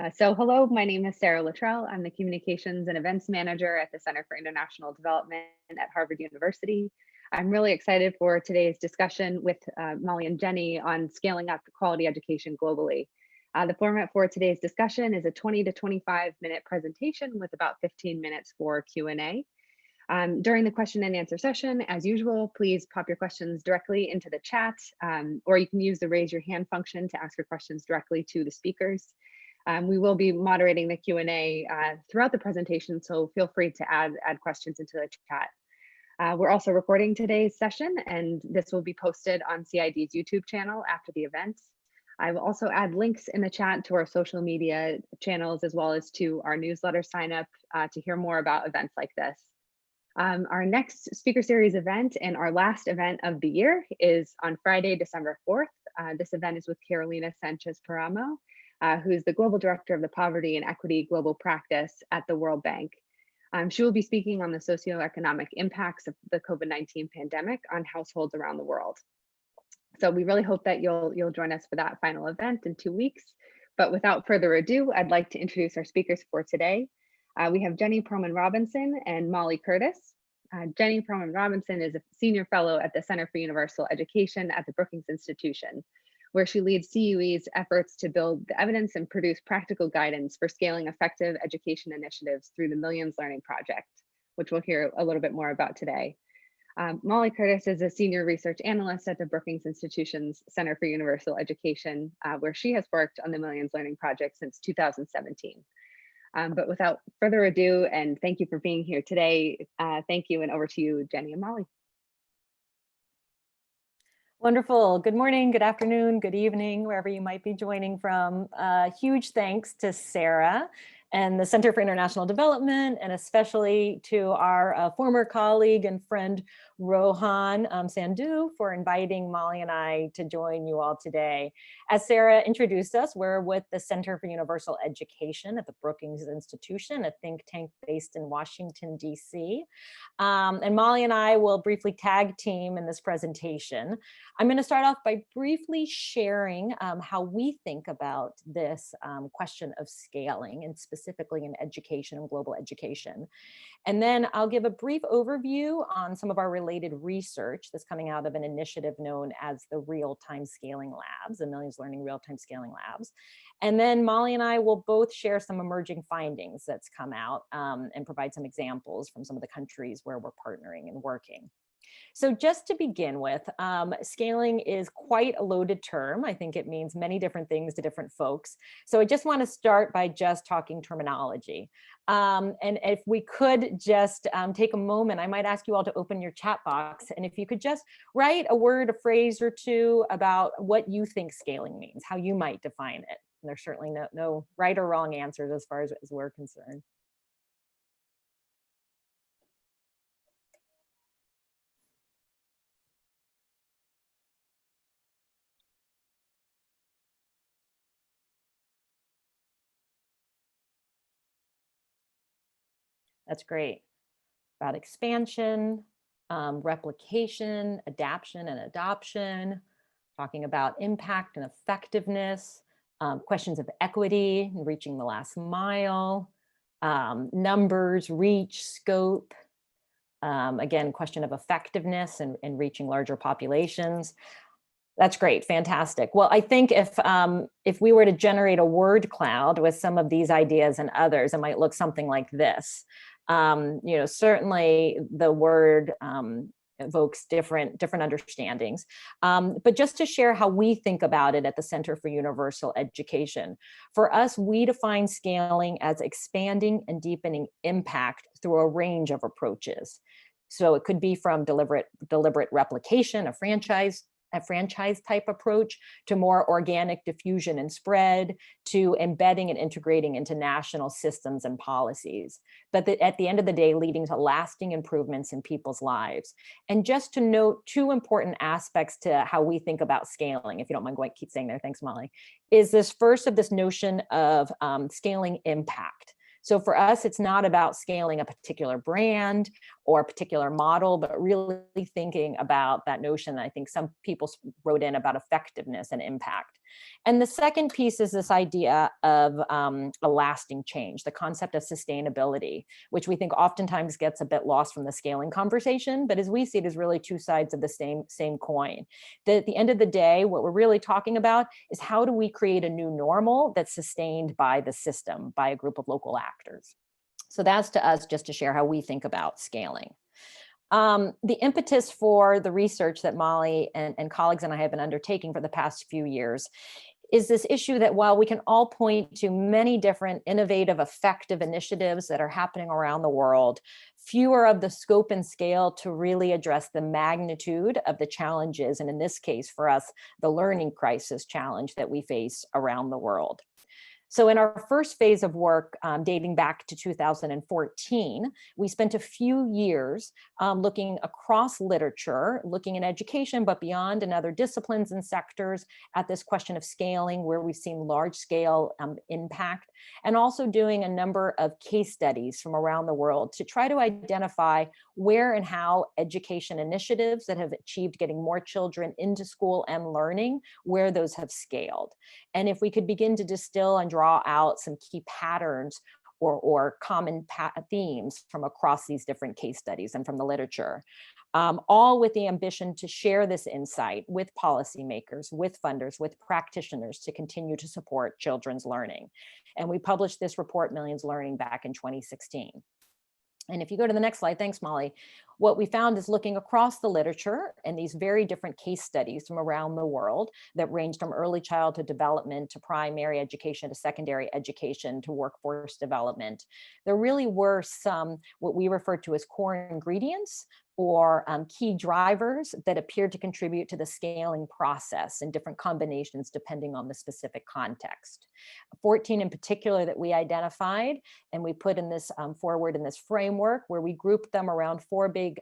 Hello, my name is Sarah Luttrell. I'm the Communications and Events Manager at the Center for International Development at Harvard University. I'm really excited for today's discussion with Molly and Jenny on scaling up quality education globally. The format for today's discussion is a 20 to 25-minute presentation with about 15 minutes for Q&A. During the question and answer session, as usual, please pop your questions directly into the chat, or you can use the raise your hand function to ask your questions directly to the speakers. We will be moderating the Q&A throughout the presentation, so feel free to add questions into the chat. We're also recording today's session, and this will be posted on CID's YouTube channel after the event. I will also add links in the chat to our social media channels, as well as to our newsletter sign up to hear more about events like this. Our next speaker series event and our last event of the year is on Friday, December 4th. This event is with Carolina Sanchez-Paramo, who's the Global Director of the Poverty and Equity Global Practice at the World Bank. She will be speaking on the socioeconomic impacts of the COVID-19 pandemic on households around the world. So we really hope that you'll join us for that final event in 2 weeks. But without further ado, I'd like to introduce our speakers for today. We have Jenny Perlman Robinson and Molly Curtis. Jenny Perlman Robinson is a senior fellow at the Center for Universal Education at the Brookings Institution, where she leads CUE's efforts to build the evidence and produce practical guidance for scaling effective education initiatives through the Millions Learning Project, which we'll hear a little bit more about today. Molly Curtis is a senior research analyst at the Brookings Institution's Center for Universal Education, where she has worked on the Millions Learning Project since 2017. But without further ado, and thank you for being here today, thank you, and over to you, Jenny and Molly. Wonderful. Good morning, good afternoon, good evening, wherever you might be joining from. Huge thanks to Sarah and the Center for International Development, and especially to our former colleague and friend, Rohan Sandhu, for inviting Molly and I to join you all today. As Sarah introduced us, we're with the Center for Universal Education at the Brookings Institution, a think tank based in Washington, DC. And Molly and I will briefly tag team in this presentation. I'm going to start off by briefly sharing how we think about this question of scaling, and specifically in education and global education. And then I'll give a brief overview on some of our related research that's coming out of an initiative known as the Real-Time Scaling Labs, the Millions Learning Real-Time Scaling Labs. And then Molly and I will both share some emerging findings that's come out and provide some examples from some of the countries where we're partnering and working. So just to begin with, scaling is quite a loaded term. I think it means many different things to different folks. So I just want to start by just talking terminology. And if we could just take a moment, I might ask you all to open your chat box. And if you could just write a word, a phrase or two about what you think scaling means, how you might define it. And there's certainly no right or wrong answers as far as we're concerned. That's great. About expansion, replication, adaption and adoption, talking about impact and effectiveness, questions of equity and reaching the last mile, numbers, reach, scope, again, question of effectiveness and reaching larger populations. That's great, fantastic. Well, I think if we were to generate a word cloud with some of these ideas and others, it might look something like this. Certainly the word evokes different understandings. But just to share how we think about it at the Center for Universal Education, for us, we define scaling as expanding and deepening impact through a range of approaches. So it could be from deliberate replication, a franchise type approach, to more organic diffusion and spread, to embedding and integrating into national systems and policies. But at the end of the day, leading to lasting improvements in people's lives. And just to note two important aspects to how we think about scaling, if you don't mind going, keep saying there, thanks Molly, is this first of this notion of scaling impact. So for us, it's not about scaling a particular brand or a particular model, but really thinking about that notion that I think some people wrote in about effectiveness and impact. And the second piece is this idea of a lasting change, the concept of sustainability, which we think oftentimes gets a bit lost from the scaling conversation, but as we see it is really two sides of the same coin. That at the end of the day, what we're really talking about is how do we create a new normal that's sustained by the system, by a group of local actors. So that's to us just to share how we think about scaling. The impetus for the research that Molly and colleagues and I have been undertaking for the past few years is this issue that while we can all point to many different innovative, effective initiatives that are happening around the world, fewer of the scope and scale to really address the magnitude of the challenges, and in this case for us, the learning crisis challenge that we face around the world. So in our first phase of work, dating back to 2014, we spent a few years looking across literature, looking in education, but beyond in other disciplines and sectors at this question of scaling, where we've seen large scale impact, and also doing a number of case studies from around the world to try to identify where and how education initiatives that have achieved getting more children into school and learning, where those have scaled. And if we could begin to distill and draw out some key patterns or common themes from across these different case studies and from the literature, all with the ambition to share this insight with policymakers, with funders, with practitioners to continue to support children's learning. And we published this report, Millions Learning, back in 2016. And if you go to the next slide, thanks, Molly. What we found is looking across the literature and these very different case studies from around the world that range from early childhood development to primary education to secondary education to workforce development. There really were some, what we refer to as core ingredients or key drivers that appeared to contribute to the scaling process in different combinations depending on the specific context. 14 in particular that we identified and we put in this forward in this framework where we grouped them around four big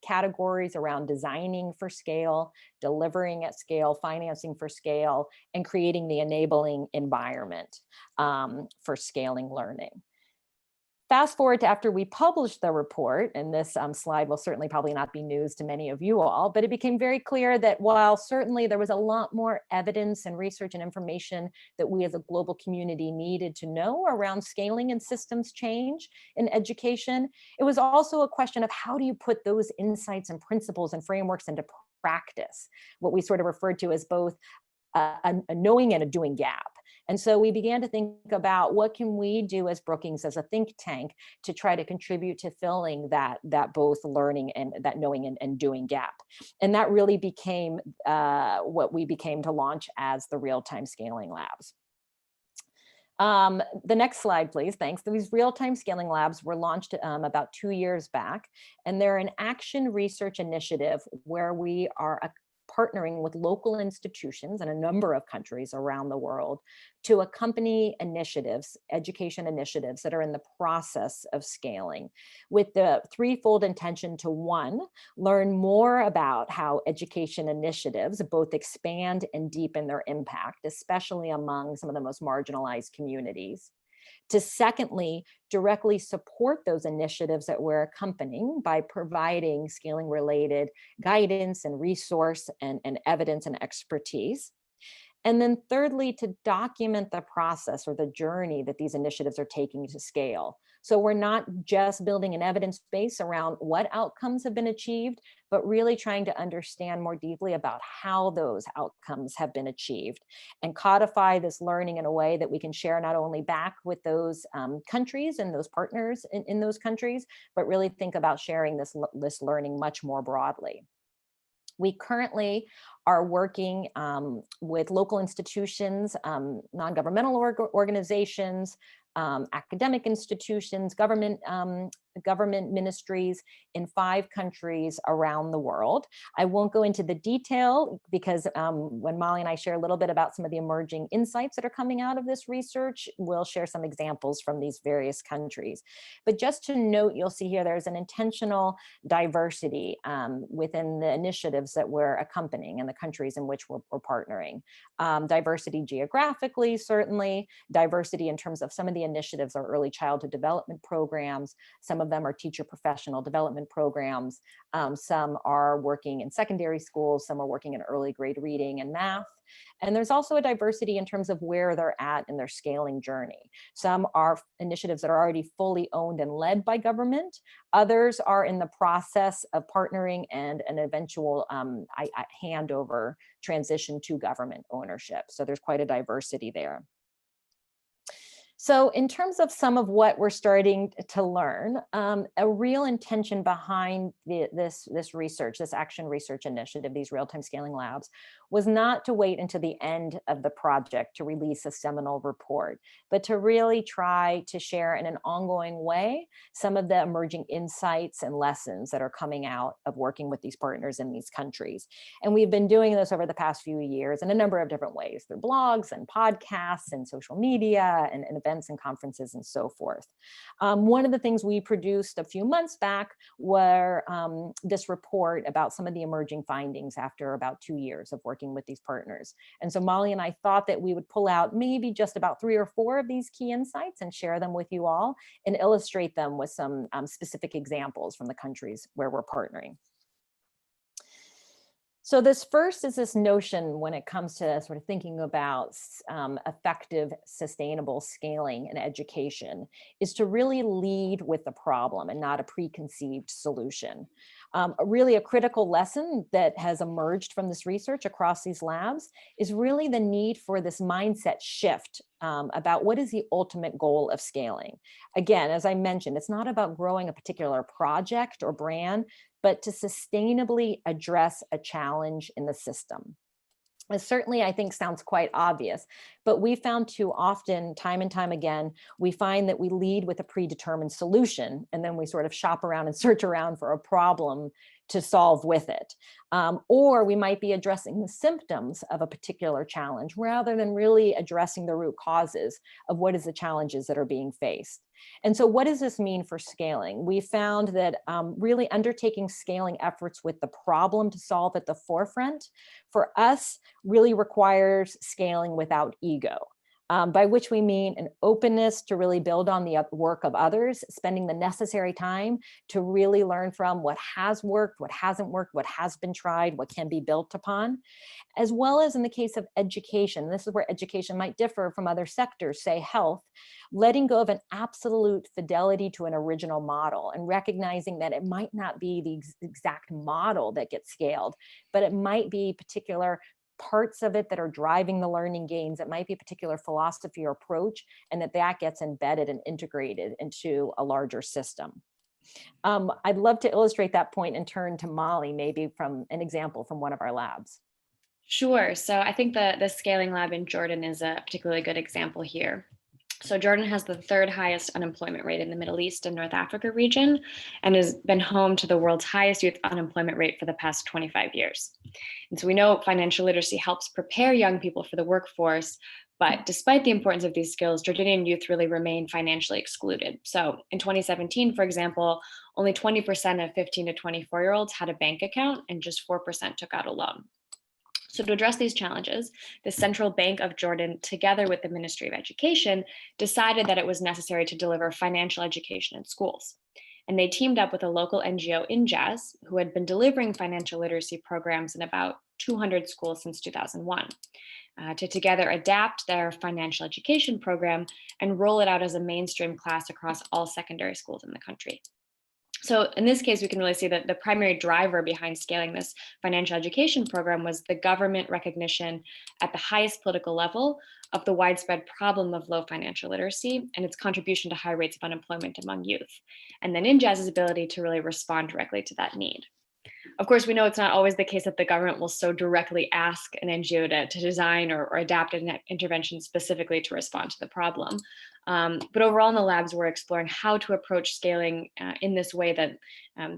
categories around designing for scale, delivering at scale, financing for scale, and creating the enabling environment for scaling learning. Fast forward to after we published the report, and this slide will certainly probably not be news to many of you all, but it became very clear that while certainly there was a lot more evidence and research and information that we as a global community needed to know around scaling and systems change in education, it was also a question of how do you put those insights and principles and frameworks into practice, what we sort of referred to as both a knowing and a doing gap. And so we began to think about what can we do as Brookings, as a think tank, to try to contribute to filling that both learning and that knowing and doing gap. And that really became what we became to launch as the Real-Time Scaling Labs. The next slide, please. Thanks. These real-time scaling labs were launched about 2 years back, and they're an action research initiative where we are partnering with local institutions in a number of countries around the world to accompany initiatives, education initiatives that are in the process of scaling, with the threefold intention to, one, learn more about how education initiatives both expand and deepen their impact, especially among some of the most marginalized communities. To secondly, directly support those initiatives that we're accompanying by providing scaling related guidance and resource and evidence and expertise. And then thirdly, to document the process or the journey that these initiatives are taking to scale. So we're not just building an evidence base around what outcomes have been achieved, but really trying to understand more deeply about how those outcomes have been achieved and codify this learning in a way that we can share not only back with those countries and those partners in those countries, but really think about sharing this learning much more broadly. We currently are working with local institutions, non-governmental organizations, academic institutions, government ministries in 5 countries around the world. I won't go into the detail because when Molly and I share a little bit about some of the emerging insights that are coming out of this research, we'll share some examples from these various countries. But just to note, you'll see here there's an intentional diversity within the initiatives that we're accompanying and the countries in which we're partnering. Diversity geographically, certainly, diversity in terms of some of the initiatives or early childhood development programs, some some of them are teacher professional development programs. Some are working in secondary schools, some are working in early grade reading and math. And there's also a diversity in terms of where they're at in their scaling journey. Some are initiatives that are already fully owned and led by government. Others are in the process of partnering and an eventual handover transition to government ownership. So there's quite a diversity there. So in terms of some of what we're starting to learn, a real intention behind this research, this action research initiative, these real-time scaling labs, was not to wait until the end of the project to release a seminal report, but to really try to share in an ongoing way some of the emerging insights and lessons that are coming out of working with these partners in these countries. And we've been doing this over the past few years in a number of different ways, through blogs and podcasts and social media and events and conferences and so forth. One of the things we produced a few months back were this report about some of the emerging findings after about 2 years of working with these partners. And so Molly and I thought that we would pull out maybe just about 3 or 4 of these key insights and share them with you all and illustrate them with some specific examples from the countries where we're partnering. So this first is this notion when it comes to sort of thinking about effective, sustainable scaling in education is to really lead with the problem and not a preconceived solution. Really a critical lesson that has emerged from this research across these labs is really the need for this mindset shift about what is the ultimate goal of scaling. Again, as I mentioned, it's not about growing a particular project or brand, but to sustainably address a challenge in the system. It certainly, I think, sounds quite obvious, but we found too often, time and time again, we find that we lead with a predetermined solution, and then we sort of shop around and search around for a problem to solve with it. Or we might be addressing the symptoms of a particular challenge rather than really addressing the root causes of what is the challenges that are being faced. And so what does this mean for scaling? We found that really undertaking scaling efforts with the problem to solve at the forefront for us really requires scaling without ego. By which we mean an openness to really build on the work of others, spending the necessary time to really learn from what has worked, what hasn't worked, what has been tried, what can be built upon, as well as in the case of education. This is where education might differ from other sectors, say health, letting go of an absolute fidelity to an original model and recognizing that it might not be the exact model that gets scaled, but it might be particular parts of it that are driving the learning gains. It might be a particular philosophy or approach, and that gets embedded and integrated into a larger system. I'd love to illustrate that point and turn to Molly, maybe from an example from one of our labs. Sure. So I think the scaling lab in Jordan is a particularly good example here. So Jordan has the 3rd highest unemployment rate in the Middle East and North Africa region and has been home to the world's highest youth unemployment rate for the past 25 years. And so we know financial literacy helps prepare young people for the workforce, but despite the importance of these skills, Jordanian youth really remain financially excluded. So in 2017, for example, only 20% of 15 to 24-year-olds had a bank account and just 4% took out a loan. So to address these challenges, the Central Bank of Jordan, together with the Ministry of Education, decided that it was necessary to deliver financial education in schools. And they teamed up with a local NGO, Injaz, who had been delivering financial literacy programs in about 200 schools since 2001, to together adapt their financial education program and roll it out as a mainstream class across all secondary schools in the country. So in this case, we can really see that the primary driver behind scaling this financial education program was the government recognition at the highest political level of the widespread problem of low financial literacy and its contribution to high rates of unemployment among youth. And then Injaz's ability to really respond directly to that need. Of course, we know it's not always the case that the government will so directly ask an NGO to design or adapt an intervention specifically to respond to the problem. But overall in the labs, we're exploring how to approach scaling in this way that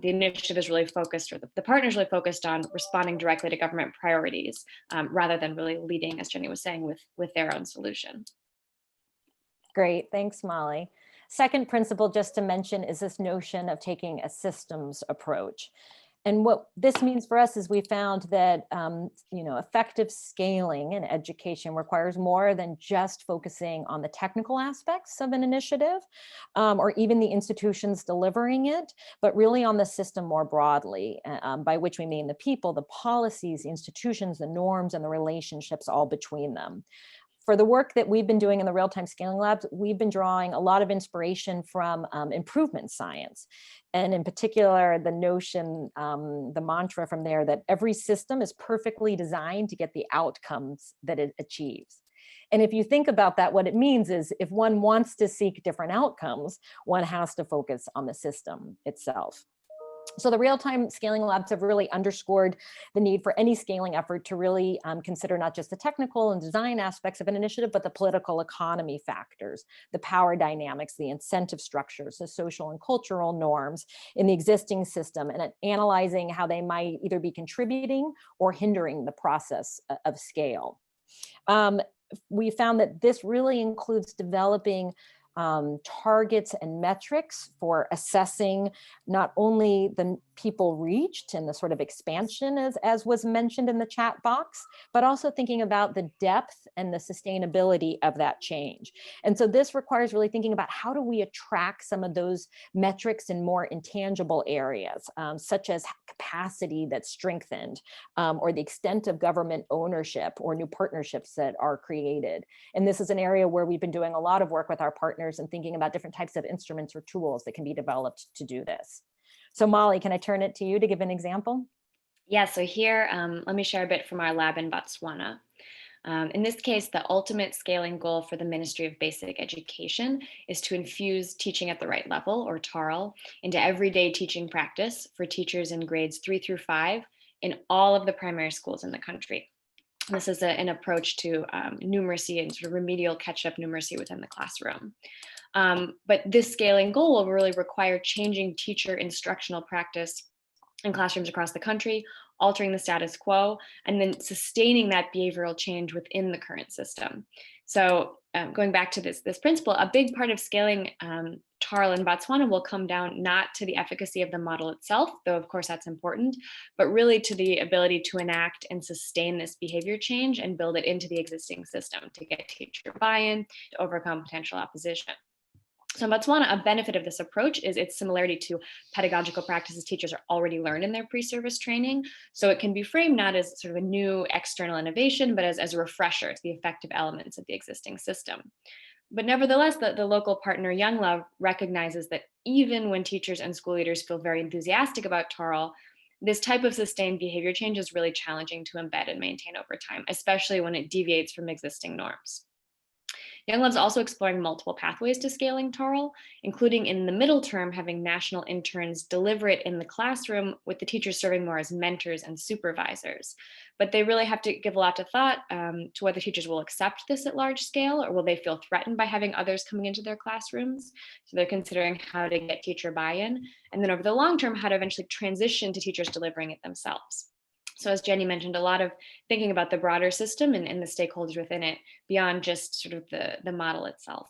the initiative is really focused, or the partners really focused on responding directly to government priorities rather than really leading, as Jenny was saying, with their own solution. Great, thanks, Molly. Second principle, just to mention, is this notion of taking a systems approach. And what this means for us is we found that effective scaling in education requires more than just focusing on the technical aspects of an initiative or even the institutions delivering it, but really on the system more broadly, by which we mean the people, the policies, the institutions, the norms, and the relationships all between them. For the work that we've been doing in the real-time scaling labs, we've been drawing a lot of inspiration from improvement science. And in particular, the notion, the mantra from there, that every system is perfectly designed to get the outcomes that it achieves. And if you think about that, what it means is if one wants to seek different outcomes, one has to focus on the system itself. So the real-time scaling labs have really underscored the need for any scaling effort to really consider not just the technical and design aspects of an initiative, but the political economy factors, the power dynamics, the incentive structures, the social and cultural norms in the existing system, and analyzing how they might either be contributing or hindering the process of scale. We found that this really includes developing targets and metrics for assessing not only the people reached and the sort of expansion as was mentioned in the chat box, but also thinking about the depth and the sustainability of that change. And so this requires really thinking about how do we attract some of those metrics in more intangible areas, such as capacity that's strengthened, or the extent of government ownership or new partnerships that are created. And this is an area where we've been doing a lot of work with our partners and thinking about different types of instruments or tools that can be developed to do this. So Molly, can I turn it to you to give an example? Yeah, so here, let me share a bit from our lab in Botswana. In this case, the ultimate scaling goal for the Ministry of Basic Education is to infuse teaching at the right level, or TARL, into everyday teaching practice for teachers in grades 3 through 5 in all of the primary schools in the country. This is an approach to numeracy and sort of remedial catch-up numeracy within the classroom. But this scaling goal will really require changing teacher instructional practice in classrooms across the country, altering the status quo, and then sustaining that behavioral change within the current system. So going back to this principle, a big part of scaling TARL in Botswana will come down not to the efficacy of the model itself, though of course that's important, but really to the ability to enact and sustain this behavior change and build it into the existing system to get teacher buy-in, to overcome potential opposition. So in Botswana, a benefit of this approach is its similarity to pedagogical practices teachers are already learned in their pre-service training. So it can be framed not as sort of a new external innovation, but as a refresher to the effective elements of the existing system. But nevertheless, the local partner Young Love recognizes that even when teachers and school leaders feel very enthusiastic about TARL, this type of sustained behavior change is really challenging to embed and maintain over time, especially when it deviates from existing norms. Young Love's also exploring multiple pathways to scaling TARL, including in the middle term, having national interns deliver it in the classroom with the teachers serving more as mentors and supervisors. But they really have to give a lot of thought to whether teachers will accept this at large scale, or will they feel threatened by having others coming into their classrooms? So they're considering how to get teacher buy-in, and then over the long term, how to eventually transition to teachers delivering it themselves. So as Jenny mentioned, a lot of thinking about the broader system and the stakeholders within it beyond just sort of the model itself.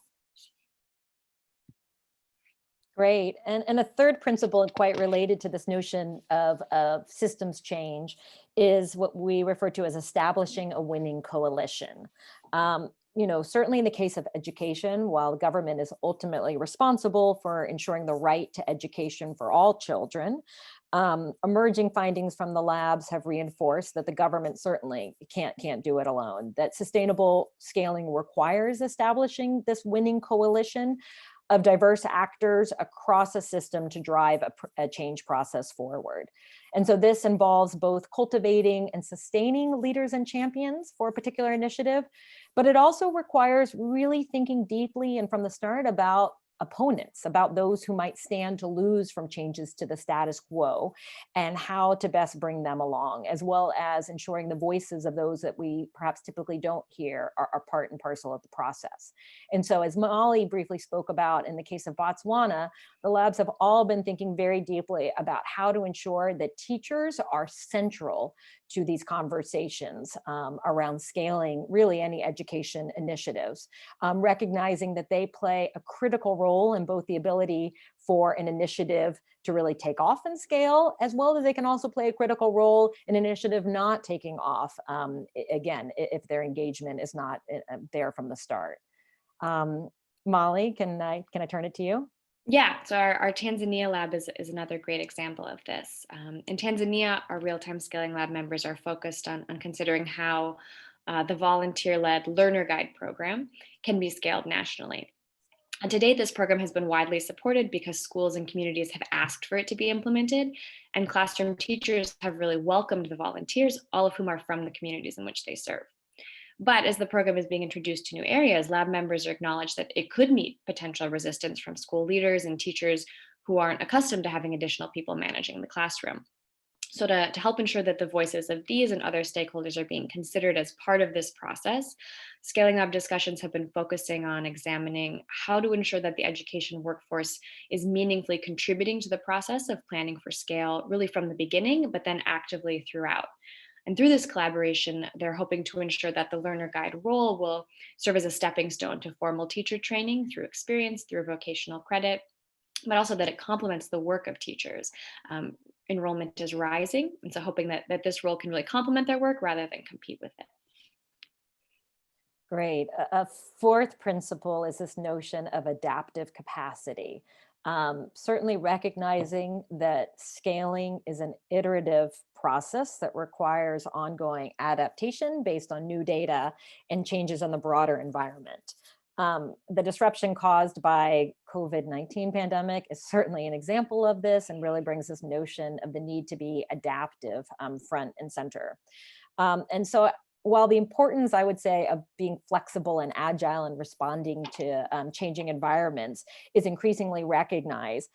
Great. And a third principle quite related to this notion of systems change is what we refer to as establishing a winning coalition. Certainly in the case of education, while the government is ultimately responsible for ensuring the right to education for all children, emerging findings from the labs have reinforced that the government certainly can't do it alone, that sustainable scaling requires establishing this winning coalition of diverse actors across a system to drive a change process forward. And so this involves both cultivating and sustaining leaders and champions for a particular initiative, but it also requires really thinking deeply and from the start about opponents, about those who might stand to lose from changes to the status quo, and how to best bring them along, as well as ensuring the voices of those that we perhaps typically don't hear are part and parcel of the process. And so as Molly briefly spoke about in the case of Botswana, the labs have all been thinking very deeply about how to ensure that teachers are central to these conversations around scaling really any education initiatives, recognizing that they play a critical role in both the ability for an initiative to really take off and scale, as well as they can also play a critical role in an initiative not taking off, again, if their engagement is not there from the start. Molly, can I turn it to you? Yeah, so our Tanzania lab is another great example of this. In Tanzania, our real-time scaling lab members are focused on considering how the volunteer-led learner guide program can be scaled nationally. And to date, this program has been widely supported because schools and communities have asked for it to be implemented, and classroom teachers have really welcomed the volunteers, all of whom are from the communities in which they serve. But as the program is being introduced to new areas, lab members acknowledge that it could meet potential resistance from school leaders and teachers who aren't accustomed to having additional people managing the classroom. So to help ensure that the voices of these and other stakeholders are being considered as part of this process, Scaling Lab discussions have been focusing on examining how to ensure that the education workforce is meaningfully contributing to the process of planning for scale, really from the beginning, but then actively throughout. And through this collaboration, they're hoping to ensure that the learner guide role will serve as a stepping stone to formal teacher training through experience, through vocational credit, but also that it complements the work of teachers. Enrollment is rising, and so hoping that this role can really complement their work rather than compete with it. Great. A fourth principle is this notion of adaptive capacity. Certainly recognizing that scaling is an iterative process that requires ongoing adaptation based on new data and changes in the broader environment. The disruption caused by COVID-19 pandemic is certainly an example of this and really brings this notion of the need to be adaptive front and center. And so while the importance, I would say, of being flexible and agile and responding to changing environments is increasingly recognized,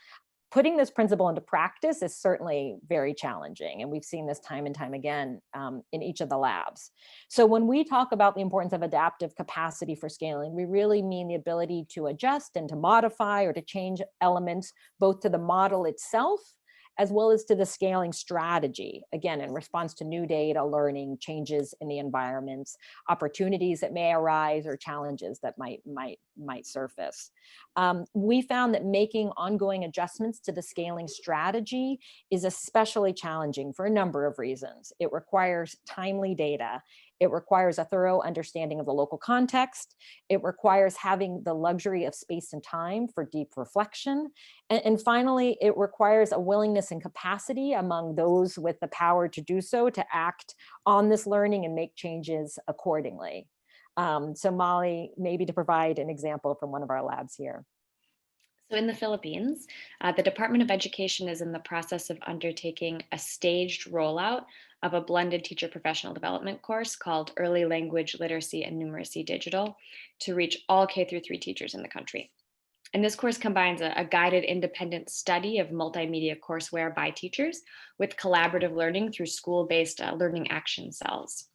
putting this principle into practice is certainly very challenging. And we've seen this time and time again in each of the labs. So when we talk about the importance of adaptive capacity for scaling, we really mean the ability to adjust and to modify or to change elements, both to the model itself, as well as to the scaling strategy, again, in response to new data, learning, changes in the environments, opportunities that may arise, or challenges that might surface. We found that making ongoing adjustments to the scaling strategy is especially challenging for a number of reasons. It requires timely data. It requires a thorough understanding of the local context. It requires having the luxury of space and time for deep reflection. And finally, it requires a willingness and capacity among those with the power to do so, to act on this learning and make changes accordingly. So Molly, maybe to provide an example from one of our labs here. So in the Philippines, the Department of Education is in the process of undertaking a staged rollout of a blended teacher professional development course called Early Language Literacy and Numeracy Digital to reach all K-3 teachers in the country. And this course combines a guided independent study of multimedia courseware by teachers with collaborative learning through school-based learning action cells.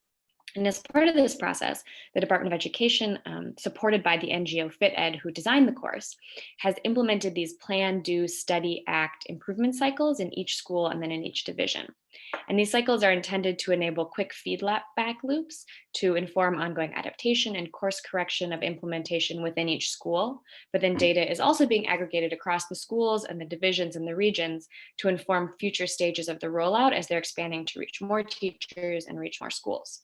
And as part of this process, the Department of Education, supported by the NGO FitEd, who designed the course, has implemented these plan, do, study, act improvement cycles in each school and then in each division. And these cycles are intended to enable quick feedback loops to inform ongoing adaptation and course correction of implementation within each school. But then data is also being aggregated across the schools and the divisions and the regions to inform future stages of the rollout as they're expanding to reach more teachers and reach more schools.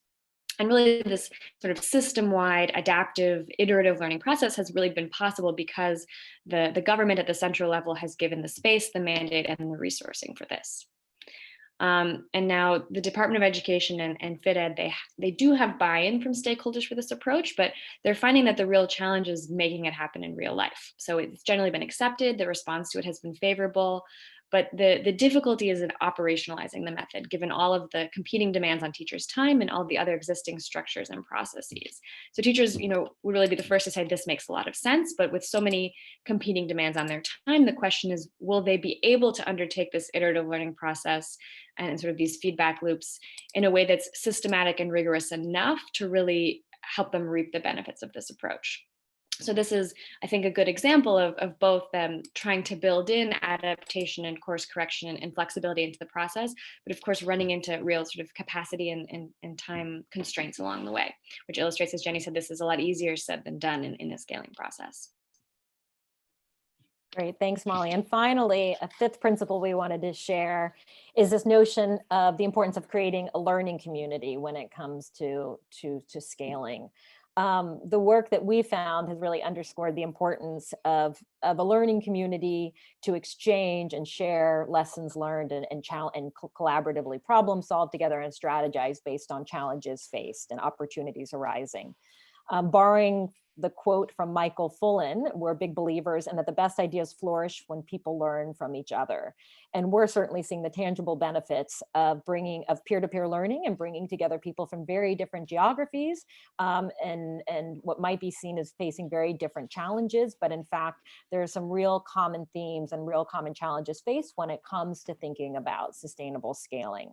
And really this sort of system-wide, adaptive, iterative learning process has really been possible because the government at the central level has given the space, the mandate, and the resourcing for this. And now the Department of Education and FitEd, they do have buy-in from stakeholders for this approach, but they're finding that the real challenge is making it happen in real life. So it's generally been accepted, the response to it has been favorable, but the difficulty is in operationalizing the method, given all of the competing demands on teachers' time and all the other existing structures and processes. So teachers, would really be the first to say this makes a lot of sense, but with so many competing demands on their time, the question is, will they be able to undertake this iterative learning process and sort of these feedback loops in a way that's systematic and rigorous enough to really help them reap the benefits of this approach? So this is, I think, a good example of both them trying to build in adaptation and course correction and flexibility into the process, but of course running into real sort of capacity and time constraints along the way, which illustrates, as Jenny said, this is a lot easier said than done in a scaling process. Great, thanks, Molly. And finally, a fifth principle we wanted to share is this notion of the importance of creating a learning community when it comes to scaling. The work that we found has really underscored the importance of a learning community to exchange and share lessons learned and collaboratively problem solve together and strategize based on challenges faced and opportunities arising. Borrowing the quote from Michael Fullen, we're big believers in that the best ideas flourish when people learn from each other. And we're certainly seeing the tangible benefits of peer-to-peer learning and bringing together people from very different geographies and what might be seen as facing very different challenges. But in fact, there are some real common themes and real common challenges faced when it comes to thinking about sustainable scaling.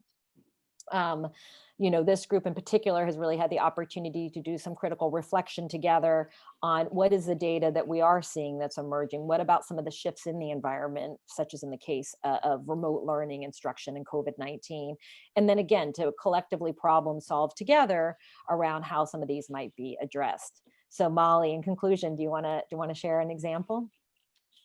This group in particular has really had the opportunity to do some critical reflection together on what is the data that we are seeing that's emerging? What about some of the shifts in the environment, such as in the case of remote learning instruction and COVID-19? And then again, to collectively problem solve together around how some of these might be addressed. So Molly, in conclusion, do you want to share an example?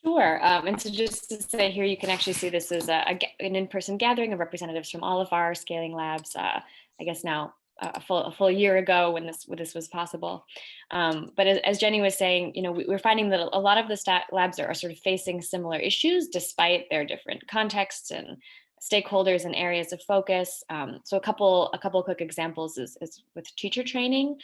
Sure. And so just to say here, you can actually see this is an in-person gathering of representatives from all of our scaling labs, I guess now a full year ago when this was possible. But as Jenny was saying, we're finding that a lot of the labs are sort of facing similar issues despite their different contexts and stakeholders and areas of focus. So a couple quick examples is with teacher training,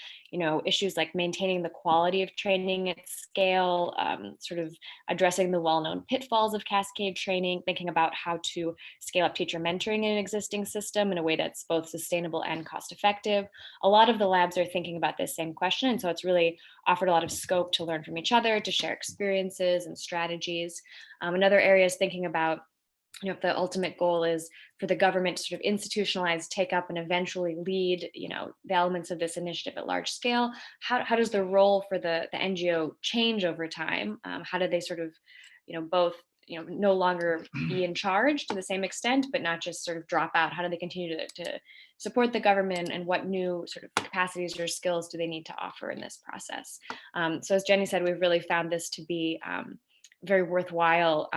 issues like maintaining the quality of training at scale, sort of addressing the well-known pitfalls of cascade training, thinking about how to scale up teacher mentoring in an existing system in a way that's both sustainable and cost effective. A lot of the labs are thinking about this same question. And so it's really offered a lot of scope to learn from each other, to share experiences and strategies. Another area is thinking about if the ultimate goal is for the government to sort of institutionalize, take up, and eventually lead, the elements of this initiative at large scale, how does the role for the NGO change over time? How do they sort of, both, no longer be in charge to the same extent, but not just sort of drop out? How do they continue to support the government, and what new sort of capacities or skills do they need to offer in this process? So as Jenny said, we've really found this to be very worthwhile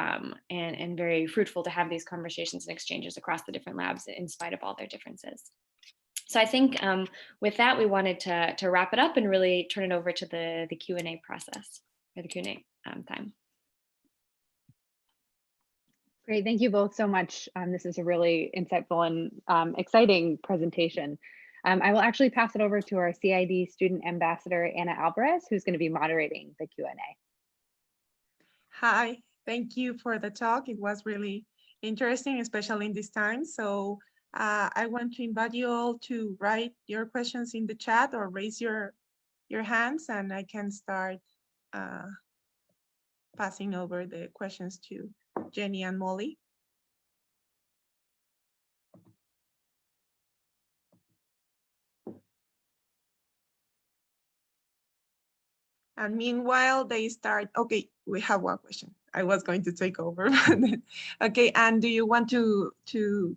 and very fruitful to have these conversations and exchanges across the different labs in spite of all their differences. So I think with that, we wanted to wrap it up and really turn it over to the Q&A process, or the Q&A time. Great, thank you both so much. This is a really insightful and exciting presentation. I will actually pass it over to our CID student ambassador, Anna Alvarez, who's going to be moderating the Q&A. Hi, thank you for the talk. It was really interesting, especially in this time. So I want to invite you all to write your questions in the chat or raise your hands, and I can start passing over the questions to Jenny and Molly. And meanwhile, they start. Okay, we have one question. I was going to take over. Okay, and do you want to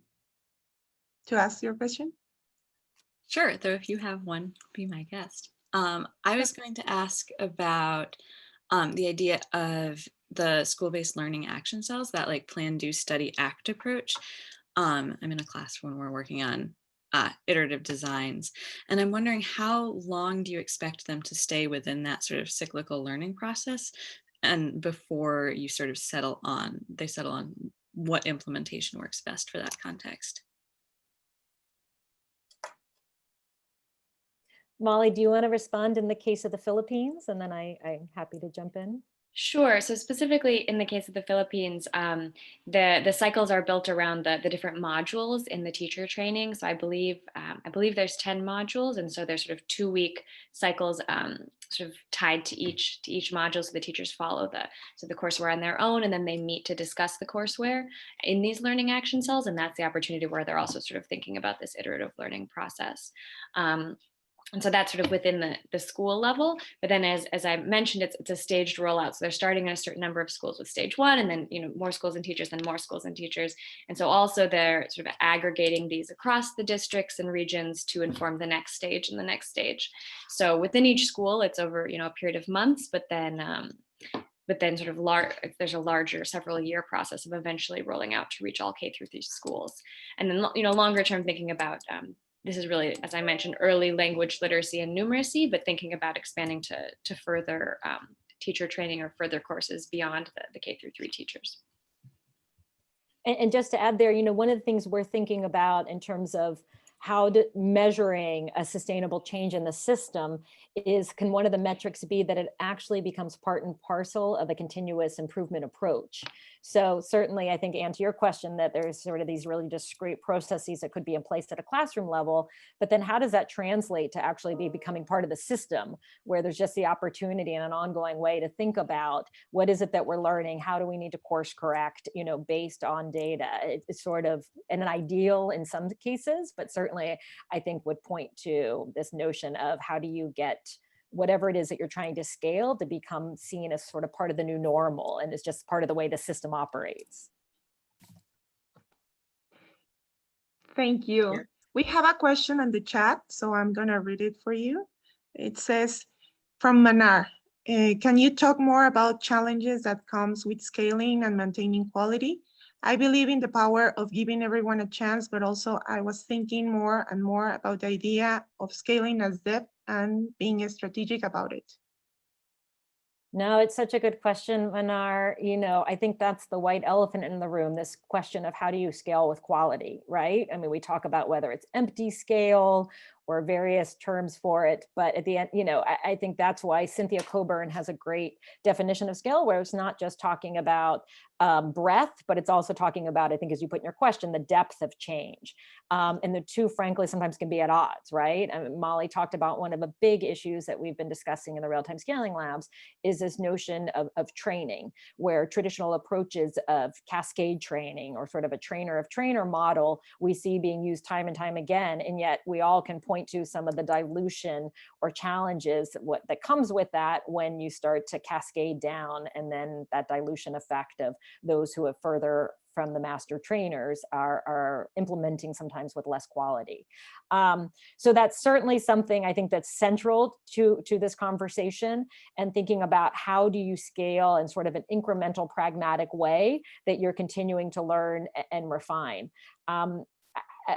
ask your question? Sure, though if you have one, be my guest. I was going to ask about the idea of the school-based learning action cells, that like plan, do, study, act approach. I'm in a class when we're working on iterative designs. And I'm wondering, how long do you expect them to stay within that sort of cyclical learning process, and before you sort of settle on what implementation works best for that context? Molly, do you want to respond in the case of the Philippines? And then I'm happy to jump in. Sure. So specifically in the case of the Philippines, the cycles are built around the different modules in the teacher training. So I believe there's 10 modules, and so there's sort of 2-week cycles sort of tied to each module. So the teachers follow the courseware on their own, and then they meet to discuss the courseware in these learning action cells. And that's the opportunity where they're also sort of thinking about this iterative learning process. And so that's sort of within the school level. But then as I mentioned, it's a staged rollout. So they're starting in a certain number of schools with stage 1, and then more schools and teachers, and more schools and teachers. And so also they're sort of aggregating these across the districts and regions to inform the next stage and the next stage. So within each school, it's over a period of months, but then sort of there's a larger several year process of eventually rolling out to reach all K-3 schools. And then longer term thinking about this is really, as I mentioned, early language literacy and numeracy, but thinking about expanding to further teacher training or further courses beyond the K-3 teachers. And just to add there, one of the things we're thinking about in terms of measuring a sustainable change in the system can one of the metrics be that it actually becomes part and parcel of a continuous improvement approach? So certainly, I think, Anne, to your question, that there's sort of these really discrete processes that could be in place at a classroom level, but then how does that translate to actually be becoming part of the system, where there's just the opportunity in an ongoing way to think about what is it that we're learning, how do we need to course correct, based on data. It's sort of an ideal in some cases, but certainly I think would point to this notion of how do you get whatever it is that you're trying to scale to become seen as sort of part of the new normal, and it's just part of the way the system operates. Thank you. We have a question in the chat, so I'm gonna read it for you. It says, from Manar, can you talk more about challenges that comes with scaling and maintaining quality? I believe in the power of giving everyone a chance, but also I was thinking more and more about the idea of scaling as depth and being strategic about it. No, it's such a good question, Manar. I think that's the white elephant in the room, this question of how do you scale with quality, right? I mean, we talk about whether it's empty scale or various terms for it, but at the end, I think that's why Cynthia Coburn has a great definition of scale, where it's not just talking about breadth, but it's also talking about, I think, as you put in your question, the depth of change. And the two, frankly, sometimes can be at odds, right? I mean, Molly talked about one of the big issues that we've been discussing in the real-time scaling labs is this notion of training, where traditional approaches of cascade training or sort of a trainer of trainer model we see being used time and time again, and yet we all can point to some of the dilution or challenges that comes with that when you start to cascade down, and then that dilution effect of those who have further from the master trainers are implementing sometimes with less quality. So that's certainly something I think that's central to this conversation, and thinking about how do you scale in sort of an incremental, pragmatic way that you're continuing to learn and refine.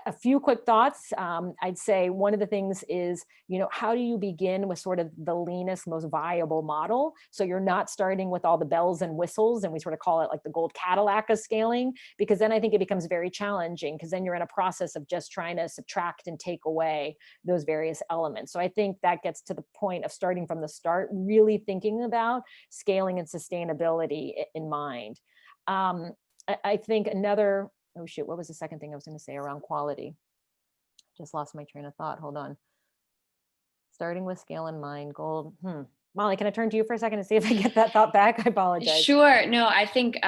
A few quick thoughts. I'd say one of the things is, how do you begin with sort of the leanest, most viable model? So you're not starting with all the bells and whistles, and we sort of call it like the gold Cadillac of scaling, because then I think it becomes very challenging, because then you're in a process of just trying to subtract and take away those various elements. So I think that gets to the point of starting from the start, really thinking about scaling and sustainability in mind. I think another, oh shoot, what was the second thing I was going to say around quality? Just lost my train of thought. Hold on. Starting with scale in mind, gold. Molly, can I turn to you for a second and see if I get that thought back? I apologize. Sure. No, I think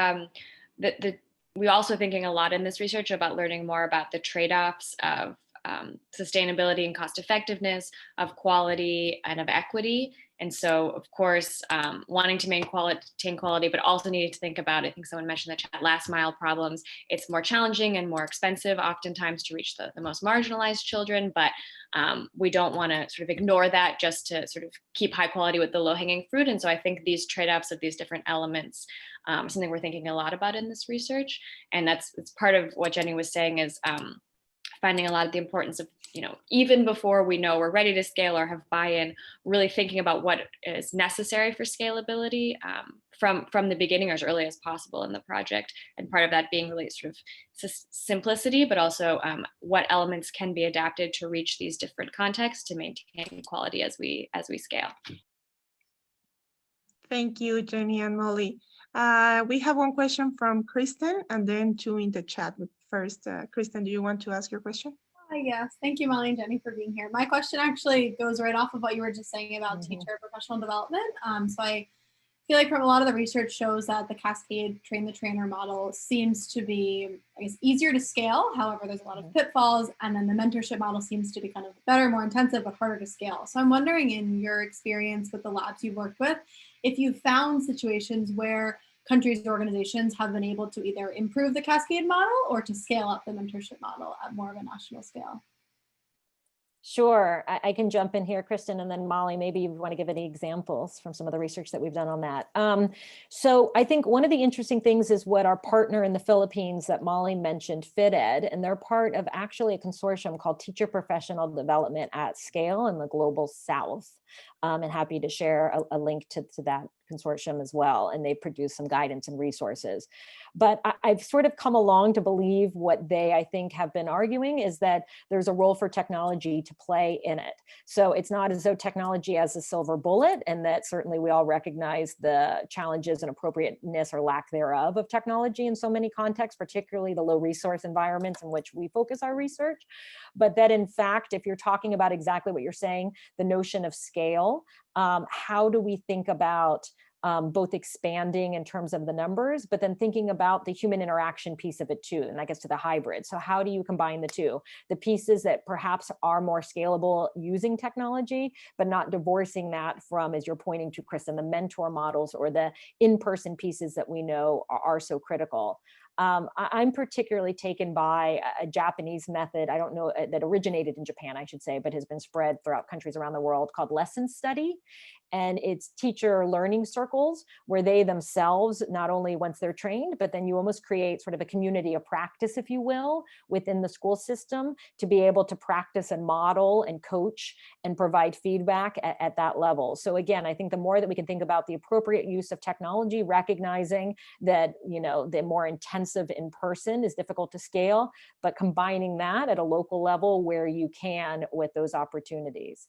we're also thinking a lot in this research about learning more about the trade-offs of sustainability and cost effectiveness, of quality and of equity. And so, of course, wanting to maintain quality, but also needing to think about, I think someone mentioned the chat, last mile problems. It's more challenging and more expensive oftentimes to reach the most marginalized children, but we don't want to sort of ignore that just to sort of keep high quality with the low hanging fruit. And so I think these trade-offs of these different elements, something we're thinking a lot about in this research. And it's part of what Jenny was saying is finding a lot of the importance of, even before we know we're ready to scale or have buy-in, really thinking about what is necessary for scalability from the beginning or as early as possible in the project. And part of that being really sort of simplicity, but also what elements can be adapted to reach these different contexts to maintain quality as we scale. Thank you, Jenny and Molly. We have one question from Kristen and then two in the chat. First, Kristen, do you want to ask your question? Yes, thank you, Molly and Jenny, for being here. My question actually goes right off of what you were just saying about teacher professional development. So I feel like from a lot of the research shows that the cascade train the trainer model seems to be, I guess, easier to scale. However, there's a lot of pitfalls, and then the mentorship model seems to be kind of better, more intensive, but harder to scale. So I'm wondering, in your experience with the labs you've worked with, if you've found situations where countries or organizations have been able to either improve the cascade model or to scale up the mentorship model at more of a national scale. Sure, I can jump in here, Kristen, and then Molly, maybe you want to give any examples from some of the research that we've done on that. So I think one of the interesting things is what our partner in the Philippines that Molly mentioned, FitEd, and they're part of actually a consortium called Teacher Professional Development at Scale in the Global South. And happy to share a link to that consortium as well. And they produce some guidance and resources. But I've sort of come along to believe what they, I think, have been arguing is that there's a role for technology to play in it. So it's not as though technology has a silver bullet, and that certainly we all recognize the challenges and appropriateness or lack thereof of technology in so many contexts, particularly the low resource environments in which we focus our research. But that in fact, if you're talking about exactly what you're saying, the notion of scale, how do we think about both expanding in terms of the numbers, but then thinking about the human interaction piece of it too, and that gets to the hybrid. So how do you combine the two? The pieces that perhaps are more scalable using technology, but not divorcing that from, as you're pointing to, Kristen, the mentor models or the in-person pieces that we know are so critical. I'm particularly taken by a Japanese method, I don't know, that originated in Japan, I should say, but has been spread throughout countries around the world, called lesson study. And it's teacher learning circles where they themselves, not only once they're trained, but then you almost create sort of a community of practice, if you will, within the school system to be able to practice and model and coach and provide feedback at that level. So again, I think the more that we can think about the appropriate use of technology, recognizing that, you know, the more intensive in person is difficult to scale, but combining that at a local level where you can with those opportunities.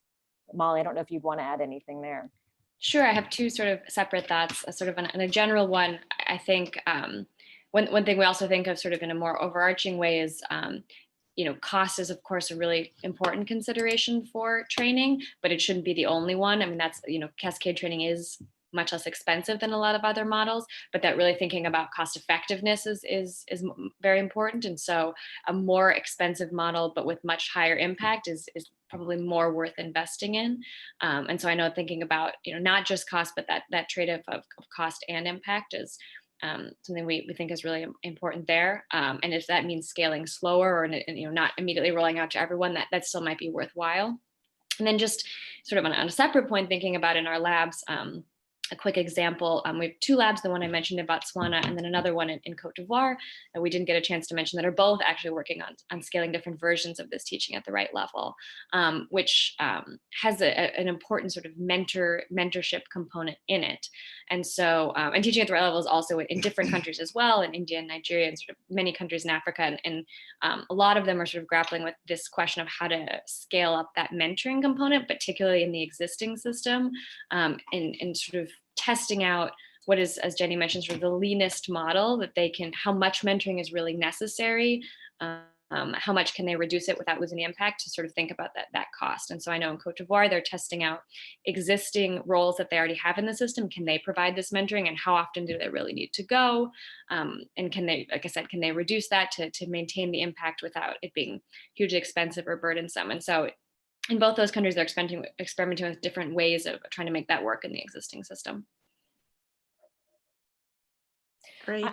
Molly, I don't know if you'd want to add anything there. Sure, I have two sort of separate thoughts, sort of and a general one. I think one thing we also think of sort of in a more overarching way is, you know, cost is of course a really important consideration for training, but it shouldn't be the only one. I mean, that's, you know, cascade training is much less expensive than a lot of other models, but that really thinking about cost effectiveness is very important. And so a more expensive model, but with much higher impact is probably more worth investing in. And so I know thinking about, you know, not just cost, but that trade-off of cost and impact is something we think is really important there. And if that means scaling slower or, you know, not immediately rolling out to everyone, that still might be worthwhile. And then just sort of on a separate point, thinking about in our labs, a quick example, we have two labs, the one I mentioned in Botswana and then another one in Cote d'Ivoire that we didn't get a chance to mention, that are both actually working on scaling different versions of this teaching at the right level, which has an important sort of mentorship component in it. And so, and teaching at the right level is also in different countries as well, in India and Nigeria and sort of many countries in Africa. And a lot of them are sort of grappling with this question of how to scale up that mentoring component, particularly in the existing system, and sort of testing out what is, as Jenny mentioned, sort of the leanest model that they can, how much mentoring is really necessary, how much can they reduce it without losing the impact, to sort of think about that cost. And so I know in Cote d'Ivoire, they're testing out existing roles that they already have in the system. Can they provide this mentoring, and how often do they really need to go? And can they, like I said, can they reduce that to maintain the impact without it being hugely expensive or burdensome? And so in both those countries, they're experimenting with different ways of trying to make that work in the existing system. Great.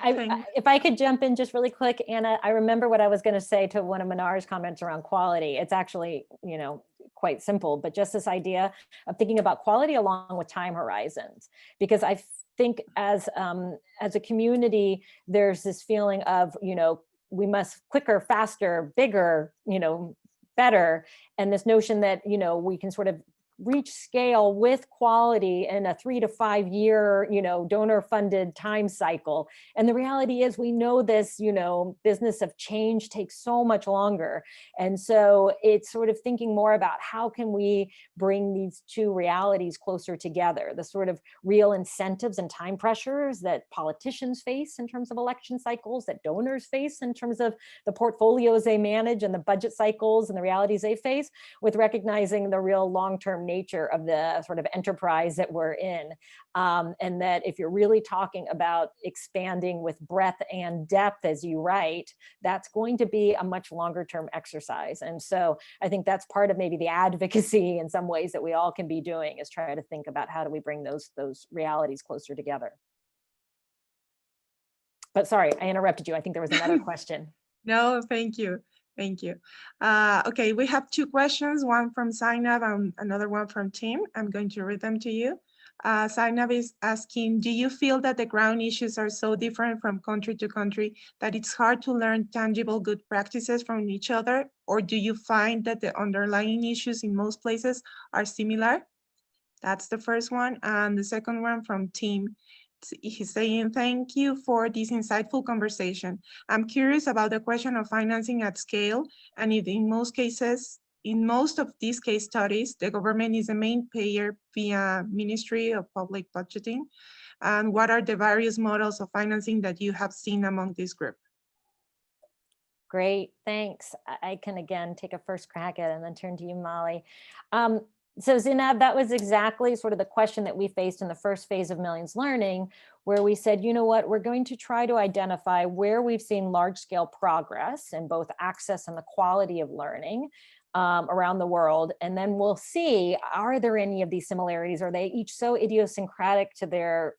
If I could jump in just really quick, Anna, I remember what I was going to say to one of Manar's comments around quality. It's actually, you know, quite simple, but just this idea of thinking about quality along with time horizons, because I think as a community, there's this feeling of, you know, we must quicker, faster, bigger, you know, better. And this notion that, you know, we can sort of reach scale with quality in a 3 to 5 year, you know, donor funded time cycle. And the reality is, we know this, you know, business of change takes so much longer. And so it's sort of thinking more about how can we bring these two realities closer together, the sort of real incentives and time pressures that politicians face in terms of election cycles, that donors face in terms of the portfolios they manage and the budget cycles and the realities they face, with recognizing the real long-term nature of the sort of enterprise that we're in. And that if you're really talking about expanding with breadth and depth, as you write, that's going to be a much longer term exercise. And so I think that's part of maybe the advocacy in some ways that we all can be doing, is try to think about how do we bring those realities closer together. But sorry, I interrupted you. I think there was another question. No, thank you. Thank you. Okay, we have two questions, one from Zainab and another one from Tim. I'm going to read them to you. Zainab is asking, do you feel that the ground issues are so different from country to country that it's hard to learn tangible good practices from each other? Or do you find that the underlying issues in most places are similar? That's the first one. And the second one from Tim. He's saying, thank you for this insightful conversation. I'm curious about the question of financing at scale, and if in most of these case studies, the government is the main payer via Ministry of Public Budgeting, and what are the various models of financing that you have seen among this group? Great, thanks. I can again take a first crack at it and then turn to you, Molly. So Zainab, that was exactly sort of the question that we faced in the first phase of Millions Learning, where we said, you know what, we're going to try to identify where we've seen large scale progress in both access and the quality of learning around the world. And then we'll see, are there any of these similarities? Are they each so idiosyncratic to their,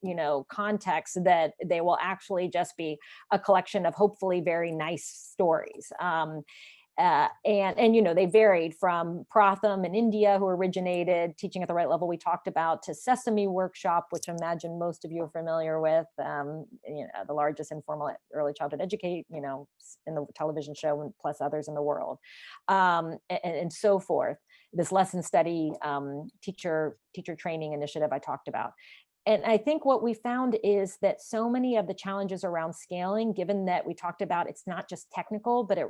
context that they will actually just be a collection of hopefully very nice stories? And they varied from Pratham in India, who originated teaching at the right level we talked about, to Sesame Workshop, which I imagine most of you are familiar with, the largest informal early childhood educate, in the television show, and plus others in the world, and so forth. This lesson study teacher training initiative I talked about. And I think what we found is that so many of the challenges around scaling, given that we talked about it's not just technical, but it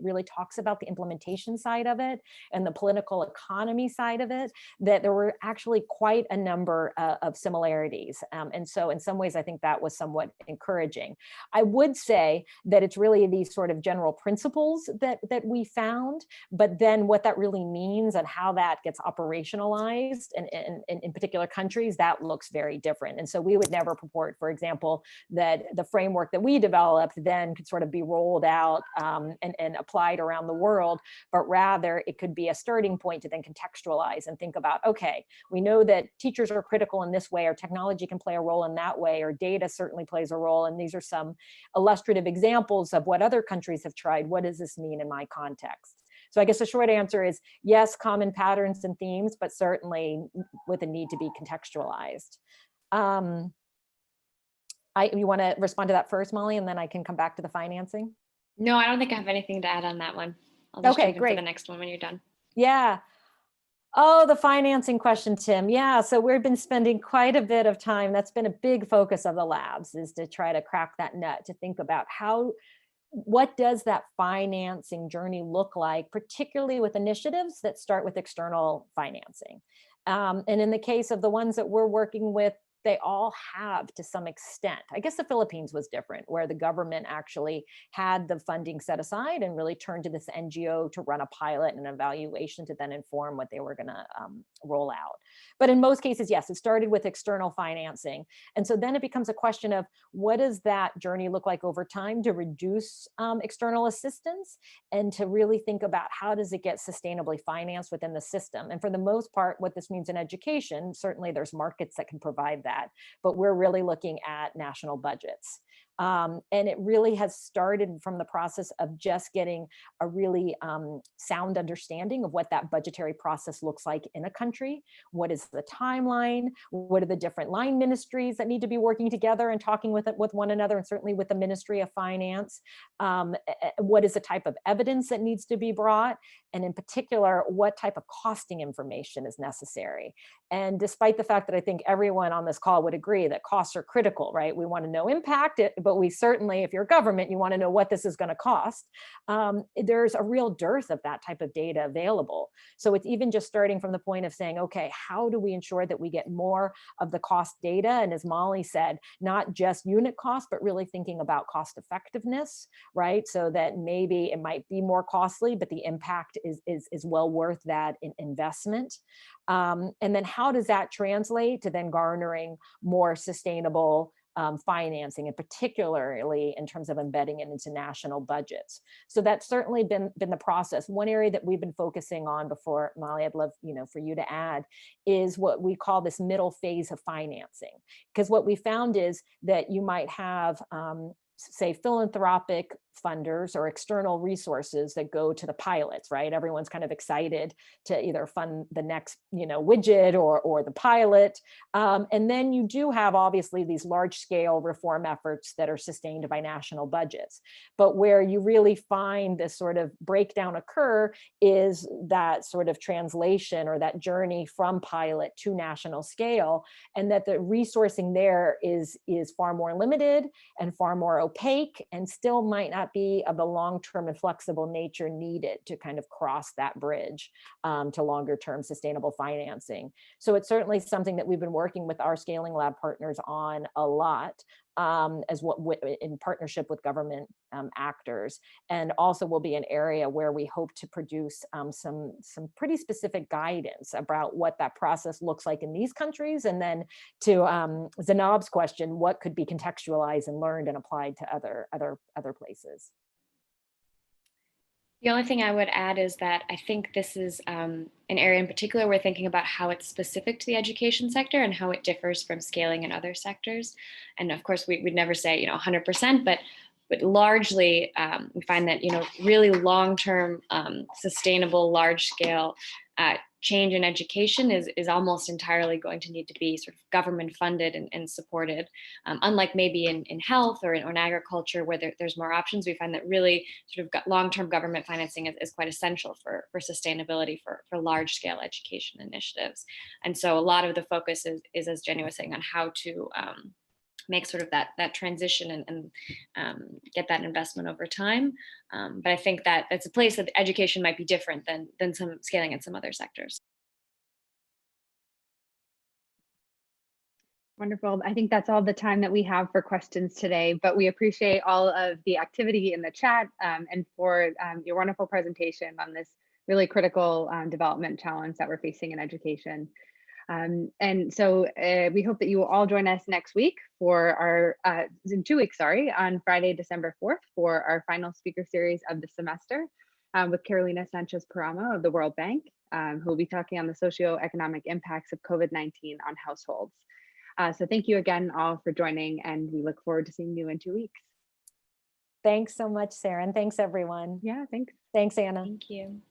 really talks about the implementation side of it and the political economy side of it, that there were actually quite a number of similarities. And so in some ways, I think that was somewhat encouraging. I would say that it's really these sort of general principles that we found, but then what that really means and how that gets operationalized and in particular countries, that looks very different. And so we would never purport, for example, that the framework that we developed then could sort of be rolled out and applied around the world, but rather it could be a starting point to then contextualize and think about, okay, we know that teachers are critical in this way, or technology can play a role in that way, or data certainly plays a role. And these are some illustrative examples of what other countries have tried. What does this mean in my context? So I guess the short answer is yes, common patterns and themes, but certainly with a need to be contextualized. You want to respond to that first, Molly, and then I can come back to the financing? No, I don't think I have anything to add on that one. I'll just jump in for the next one when you're done. Yeah. Oh, the financing question, Tim. Yeah, so we've been spending quite a bit of time. That's been a big focus of the labs, is to try to crack that nut, to think about what does that financing journey look like, particularly with initiatives that start with external financing. And in the case of the ones that we're working with, they all have to some extent. I guess the Philippines was different, where the government actually had the funding set aside and really turned to this NGO to run a pilot and evaluation to then inform what they were going to roll out. But in most cases, yes, it started with external financing. And so then it becomes a question of what does that journey look like over time to reduce external assistance and to really think about how does it get sustainably financed within the system. And for the most part, what this means in education, certainly there's markets that can provide that, but we're really looking at national budgets. And it really has started from the process of just getting a really sound understanding of what that budgetary process looks like in a country. What is the timeline? What are the different line ministries that need to be working together and talking with one another, and certainly with the Ministry of Finance? What is the type of evidence that needs to be brought? And in particular, what type of costing information is necessary? And despite the fact that I think everyone on this call would agree that costs are critical, right? We want to know impact, but but we certainly, if you're government, you want to know what this is going to cost. There's a real dearth of that type of data available. So it's even just starting from the point of saying, okay, how do we ensure that we get more of the cost data? And as Molly said, not just unit cost, but really thinking about cost effectiveness, right? So that maybe it might be more costly, but the impact is well worth that investment. And then how does that translate to then garnering more sustainable financing, and particularly in terms of embedding it into national budgets. So that's certainly been the process. One area that we've been focusing on before, Molly, I'd love for you to add, is what we call this middle phase of financing. Because what we found is that you might have say philanthropic funders or external resources that go to the pilots, right? Everyone's kind of excited to either fund the next, widget or the pilot. And then you do have obviously these large scale reform efforts that are sustained by national budgets. But where you really find this sort of breakdown occur is that sort of translation or that journey from pilot to national scale, and that the resourcing there is far more limited and far more opaque, and still might not be of the long-term and flexible nature needed to kind of cross that bridge to longer-term sustainable financing. So it's certainly something that we've been working with our Scaling Lab partners on a lot, in partnership with government actors, and also will be an area where we hope to produce some pretty specific guidance about what that process looks like in these countries, and then to Zainab's question, what could be contextualized and learned and applied to other places. The only thing I would add is that I think this is an area in particular we're thinking about how it's specific to the education sector and how it differs from scaling in other sectors. And of course, we'd never say 100%, but largely we find that really long-term, sustainable, large-scale change in education is almost entirely going to need to be sort of government funded and supported. Unlike maybe in health or in agriculture, where there's more options, we find that really sort of long-term government financing is quite essential for sustainability for large scale education initiatives. And so a lot of the focus is as Jenny was saying, on how to make sort of that transition and get that investment over time. But I think that it's a place that education might be different than some scaling in some other sectors. Wonderful. I think that's all the time that we have for questions today, but we appreciate all of the activity in the chat and for your wonderful presentation on this really critical development challenge that we're facing in education. And so we hope that you will all join us next week for our, in 2 weeks, sorry, on Friday, December 4th for our final speaker series of the semester with Carolina Sanchez-Paramo of the World Bank, who will be talking on the socioeconomic impacts of COVID-19 on households. So thank you again all for joining, and we look forward to seeing you in 2 weeks. Thanks so much, Sarah, and thanks everyone. Yeah, thanks. Thanks, Anna. Thank you.